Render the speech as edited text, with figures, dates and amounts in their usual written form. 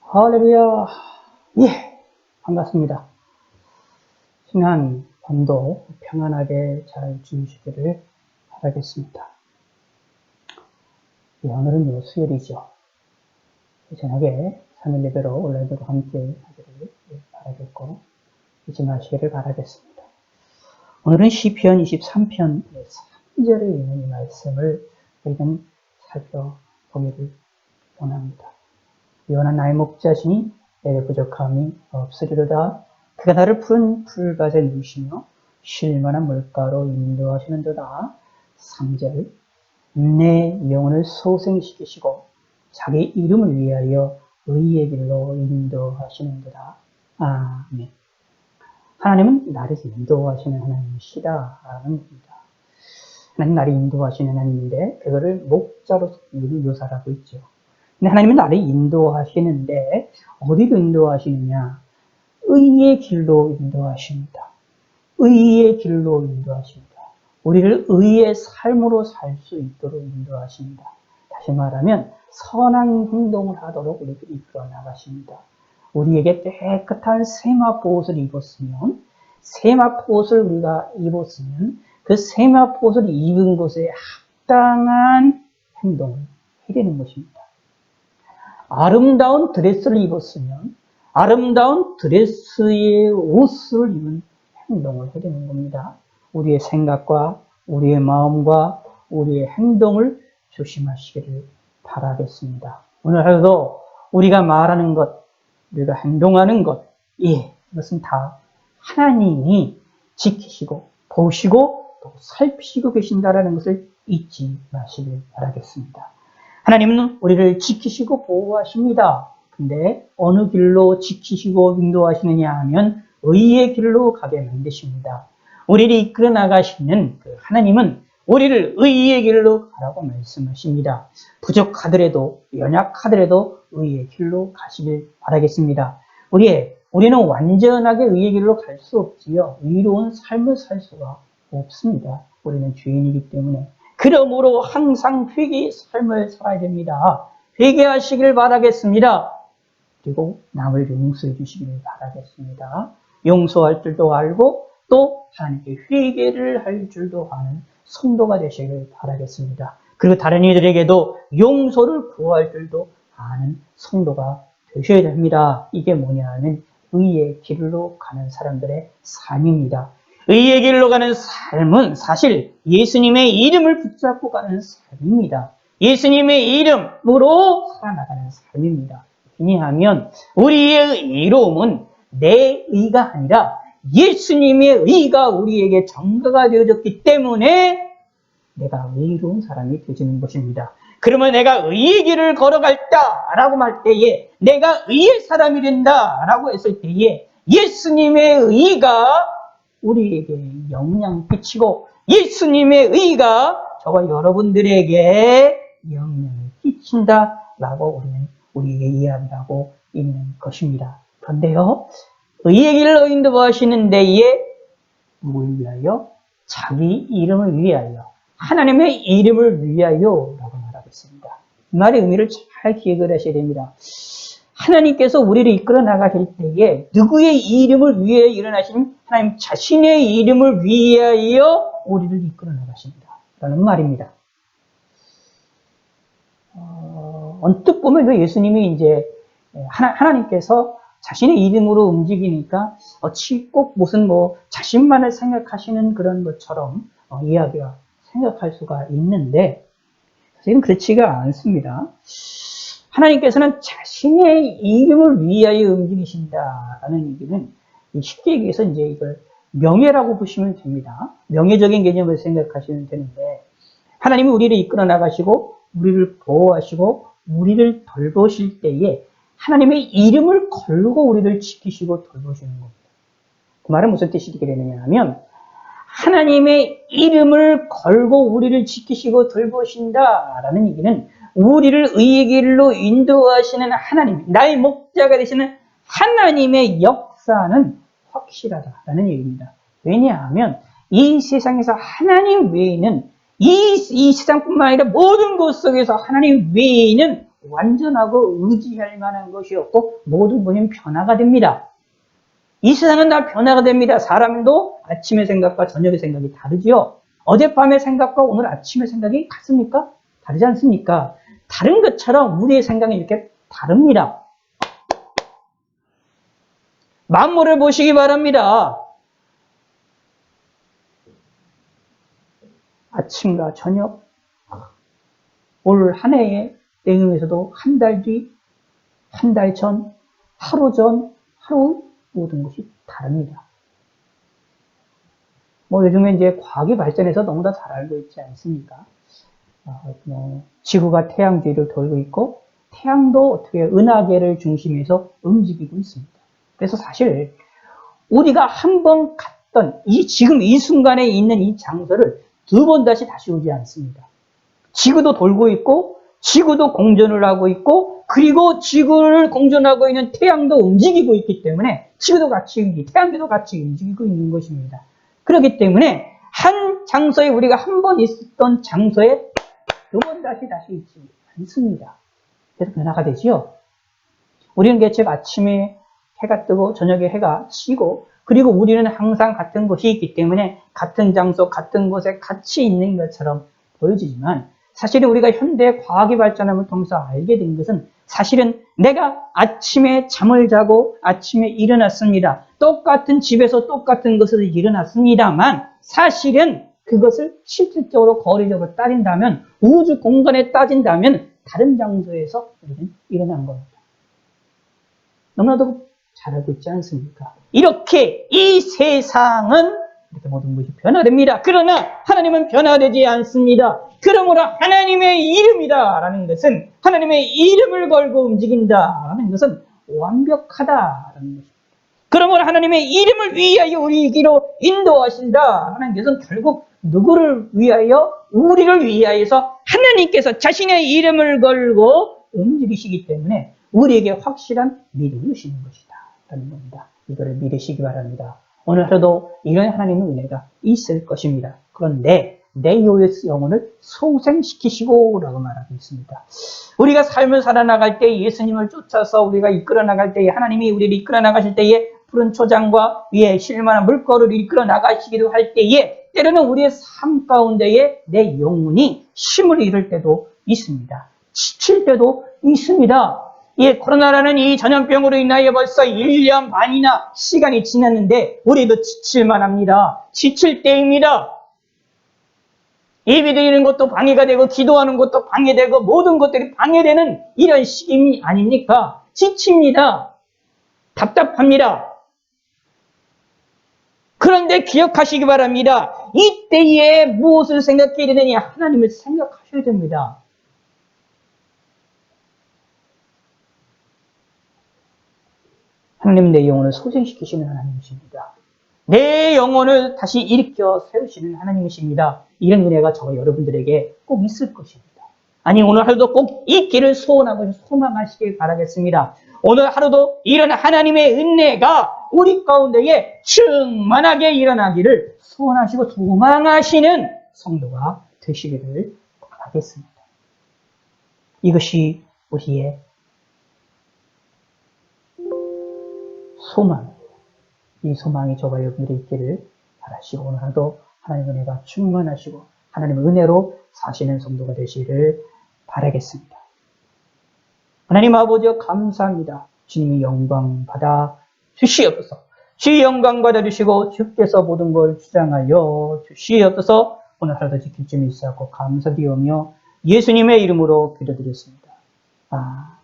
할렐루야. 예, 반갑습니다. 지난 밤도 평안하게 잘 주무시기를 바라겠습니다. 예, 오늘은 수요일이죠. 저녁에 3일 예배로 온라인으로 함께 하기를 바라겠고, 잊지 마시기를 바라겠습니다. 오늘은 시편 23편 3절에 있는 이 말씀을 우리는 살펴보기를 원합니다. 요한 나의 목자시니 내게 부족함이 없으리로다. 그가 나를 푸른 풀밭에 누시며 쉴만한 물가로 인도하시는도다. 3절 내 영혼을 소생시키시고 자기 이름을 위하여 의의 길로 인도하시는도다. 아멘. 하나님은 나를 인도하시는 하나님이시다 라는 겁니다. 하나님 나를 인도하시는 하나님인데 그거를 목자로 묘사하고 있죠. 근데 하나님은 나를 인도하시는데 어디로 인도하시느냐? 의의 길로 인도하십니다. 의의 길로 인도하십니다. 우리를 의의 삶으로 살 수 있도록 인도하십니다. 다시 말하면 선한 행동을 하도록 우리를 이끌어 나가십니다. 우리에게 깨끗한 세마포옷을 입었으면 세마포옷을 우리가 입었으면 그 세마포옷을 입은 것에 합당한 행동을 해야 되는 것입니다. 아름다운 드레스를 입었으면 아름다운 드레스의 옷을 입은 행동을 해야 되는 겁니다. 우리의 생각과 우리의 마음과 우리의 행동을 조심하시기를 바라겠습니다. 오늘 하루도 우리가 말하는 것, 우리가 행동하는 것, 이것은 다 하나님이 지키시고 보시고 또 살피시고 계신다는 것을 잊지 마시길 바라겠습니다. 하나님은 우리를 지키시고 보호하십니다. 근데 어느 길로 지키시고 인도하시느냐 하면 의의 길로 가게 만드십니다. 우리를 이끌어 나가시는 그 하나님은 우리를 의의 길로 가라고 말씀하십니다. 부족하더라도 연약하더라도 의의 길로 가시길 바라겠습니다. 우리는 완전하게 의의 길로 갈 수 없지요. 의로운 삶을 살 수가 없습니다. 우리는 죄인이기 때문에. 그러므로 항상 회개의 삶을 살아야 됩니다. 회개하시길 바라겠습니다. 그리고 남을 용서해 주시길 바라겠습니다. 용서할 줄도 알고 또 하나님께 회개를 할 줄도 아는 성도가 되시길 바라겠습니다. 그리고 다른 이들에게도 용서를 구할 줄도 아는 성도가 되셔야 됩니다. 이게 뭐냐면 의의 길로 가는 사람들의 삶입니다. 의의 길로 가는 삶은 사실 예수님의 이름을 붙잡고 가는 삶입니다. 예수님의 이름으로 살아나가는 삶입니다. 왜냐하면 우리의 의로움은 내 의가 아니라 예수님의 의가 우리에게 전가가 되어졌기 때문에 내가 의로운 사람이 되지는 것입니다. 그러면 내가 의의 길을 걸어갈다라고 할 때에 내가 의의 사람이 된다라고 했을 때에 예수님의 의가 우리에게 영향 끼치고 예수님의 의가 저와 여러분들에게 영향을 끼친다라고 우리는 우리에게 이야기하고 있는 것입니다. 그런데요, 의의 길로 인도하시는 데에 뭘 위하여? 자기 이름을 위하여, 하나님의 이름을 위하여 라고 말하고 있습니다. 이 말의 의미를 잘 기억을 하셔야 됩니다. 하나님께서 우리를 이끌어 나가실 때에 누구의 이름을 위해 일어나신 하나님 자신의 이름을 위하여 우리를 이끌어 나가십니다. 라는 말입니다. 언뜻 보면 예수님이 이제 하나님께서 자신의 이름으로 움직이니까 꼭 무슨 자신만을 생각하시는 그런 것처럼 이야기가 생각할 수가 있는데 사실은 그렇지가 않습니다. 하나님께서는 자신의 이름을 위하여 움직이신다라는 얘기는 쉽게 얘기해서 이제 이걸 명예라고 보시면 됩니다. 명예적인 개념을 생각하시면 되는데 하나님이 우리를 이끌어 나가시고 우리를 보호하시고 우리를 돌보실 때에 하나님의 이름을 걸고 우리를 지키시고 돌보시는 겁니다. 그 말은 무슨 뜻이 되느냐 하면 하나님의 이름을 걸고 우리를 지키시고 돌보신다라는 얘기는 우리를 의의 길로 인도하시는 하나님, 나의 목자가 되시는 하나님의 역사는 확실하다라는 얘기입니다. 왜냐하면 이 세상에서 하나님 외에는 이 세상뿐만 아니라 모든 것 속에서 하나님 외에는 완전하고 의지할 만한 것이 없고 모든 것이 변화가 됩니다. 이 세상은 다 변화가 됩니다. 사람도 아침의 생각과 저녁의 생각이 다르지요. 어젯밤의 생각과 오늘 아침의 생각이 같습니까? 다르지 않습니까? 다른 것처럼 우리의 생각이 이렇게 다릅니다. 만물을 보시기 바랍니다. 아침과 저녁, 올 한 해의 내용에서도 한 달 뒤, 한 달 전, 하루 전, 하루 모든 것이 다릅니다. 요즘에 이제 과학이 발전해서 너무나 잘 알고 있지 않습니까? 지구가 태양 뒤를 돌고 있고, 태양도 어떻게 은하계를 중심에서 움직이고 있습니다. 그래서 사실, 우리가 한 번 갔던, 지금 이 순간에 있는 이 장소를 두 번 다시 오지 않습니다. 지구도 돌고 있고, 지구도 공전을 하고 있고, 그리고 지구를 공전하고 있는 태양도 움직이고 있기 때문에 지구도 같이, 태양계도 같이 움직이고 있는 것입니다. 그렇기 때문에 한 장소에 우리가 한 번 있었던 장소에 두 번 다시 있지 않습니다. 그래서 변화가 되지요. 우리는 개척 아침에 해가 뜨고 저녁에 해가 지고 그리고 우리는 항상 같은 곳이 있기 때문에 같은 장소, 같은 곳에 같이 있는 것처럼 보여지지만 사실은 우리가 현대 과학의 발전함을 통해서 알게 된 것은 사실은 내가 아침에 잠을 자고 아침에 일어났습니다. 똑같은 집에서 똑같은 것을 일어났습니다만 사실은 그것을 실질적으로 거리적으로 따진다면 우주 공간에 따진다면 다른 장소에서 우리는 일어난 겁니다. 너무나도 잘 알고 있지 않습니까? 이렇게 이 세상은 이렇게 모든 것이 변화됩니다. 그러나 하나님은 변화되지 않습니다. 그러므로 하나님의 이름이다라는 것은 하나님의 이름을 걸고 움직인다라는 것은 완벽하다라는 것입니다. 그러므로 하나님의 이름을 위하여 우리에게로 인도하신다라는 것은 결국 누구를 위하여? 우리를 위하여서 하나님께서 자신의 이름을 걸고 움직이시기 때문에 우리에게 확실한 믿음을 주시는 것이다 라는 겁니다. 이거를 믿으시기 바랍니다. 오늘 하루도 이런 하나님의 은혜가 있을 것입니다. 그런데 내 영혼을 소생시키시고 라고 말하고 있습니다. 우리가 삶을 살아나갈 때 예수님을 쫓아서 우리가 이끌어 나갈 때에 하나님이 우리를 이끌어 나가실 때에 푸른 초장과 위에 실만한 물거를 이끌어 나가시기도 할 때에 때로는 우리의 삶 가운데에 내 영혼이 힘을 잃을 때도 있습니다. 지칠 때도 있습니다. 코로나라는 이 전염병으로 인하여 벌써 1년 반이나 시간이 지났는데 우리도 지칠만 합니다. 지칠 때입니다. 예배드리는 것도 방해가 되고 기도하는 것도 방해되고 모든 것들이 방해되는 이런 시기 아닙니까? 지칩니다. 답답합니다. 그런데 기억하시기 바랍니다. 이때에 무엇을 생각해야 되느냐? 하나님을 생각하셔야 됩니다. 하나님은 내 영혼을 소생시키시는 하나님이십니다. 내 영혼을 다시 일으켜 세우시는 하나님이십니다. 이런 은혜가 저와 여러분들에게 꼭 있을 것입니다. 아니 오늘 하루도 꼭 있기를 소원하고 소망하시길 바라겠습니다. 오늘 하루도 이런 하나님의 은혜가 우리 가운데에 충만하게 일어나기를 소원하시고 소망하시는 성도가 되시기를 바라겠습니다. 이것이 우리의 소망, 이 소망이 저와 여러분들이 있기를 바라시고 오늘 하루도 하나님의 은혜가 충만하시고 하나님의 은혜로 사시는 성도가 되시기를 바라겠습니다. 하나님 아버지여 감사합니다. 주님이 영광 받아 주시옵소서. 주의 영광 받아 주시고 주께서 모든 걸 주장하여 주시옵소서. 오늘 하루도 지킬 줄 믿사옵고 감사드리오며 예수님의 이름으로 기도드렸습니다. 아멘.